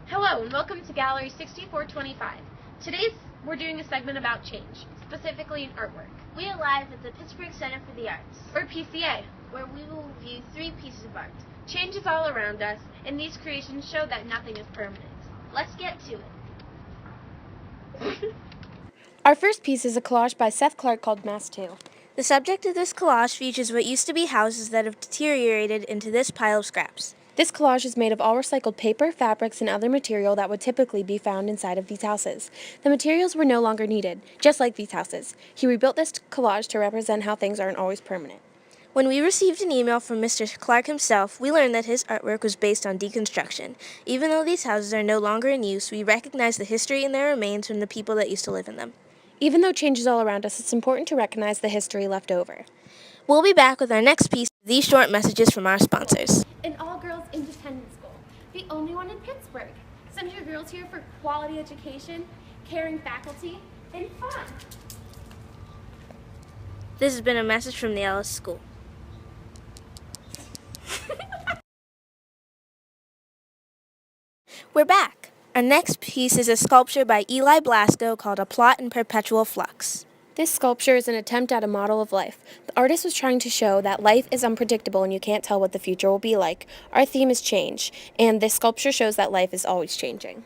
Hello and welcome to Gallery 6425. Today we're doing a segment about change, specifically in artwork. We are live at the Pittsburgh Center for the Arts, or PCA, where we will review 3 pieces of art. Change is all around us, and these creations show that nothing is permanent. Let's get to it. Our first piece is a collage by Seth Clark called Mass 2. The subject of this collage features what used to be houses that have deteriorated into this pile of scraps. This collage is made of all recycled paper, fabrics, and other material that would typically be found inside of these houses. The materials were no longer needed, just like these houses. He rebuilt this collage to represent how things aren't always permanent. When we received an email from Mr. Clark himself, we learned that his artwork was based on deconstruction. Even though these houses are no longer in use, we recognize the history and their remains from the people that used to live in them. Even though change is all around us, it's important to recognize the history left over. We'll be back with our next piece, these short messages from our sponsors. An all-girls independent school, the only one in Pittsburgh. Send your girls here for quality education, caring faculty, and fun. This has been a message from the Ellis School. We're back. Our next piece is a sculpture by Eli Blasco called A Plot in Perpetual Flux. This sculpture is an attempt at a model of life. The artist was trying to show that life is unpredictable and you can't tell what the future will be like. Our theme is change, and this sculpture shows that life is always changing.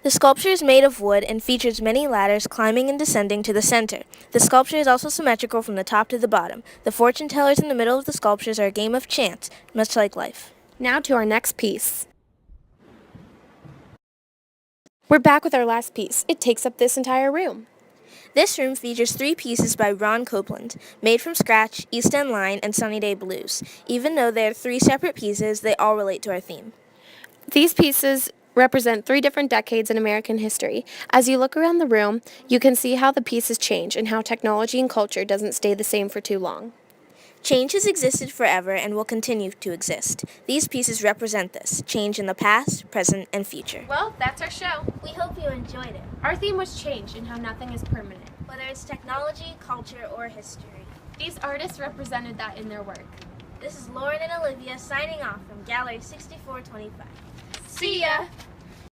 The sculpture is made of wood and features many ladders climbing and descending to the center. The sculpture is also symmetrical from the top to the bottom. The fortune tellers in the middle of the sculptures are a game of chance, much like life. Now to our next piece. We're back with our last piece. It takes up this entire room. This room features 3 pieces by Copeland, made from scratch, East End Line, and Sunny Day Blues. Even though they are 3 separate pieces, they all relate to our theme. These pieces represent 3 different decades in American history. As you look around the room, you can see how the pieces change and how technology and culture doesn't stay the same for too long. Change has existed forever and will continue to exist. These pieces represent this, change in the past, present, and future. Well, that's our show. We hope you enjoyed it. Our theme was change and how nothing is permanent. Whether it's technology, culture, or history. These artists represented that in their work. This is Lauren and Olivia signing off from Gallery 6425. See ya!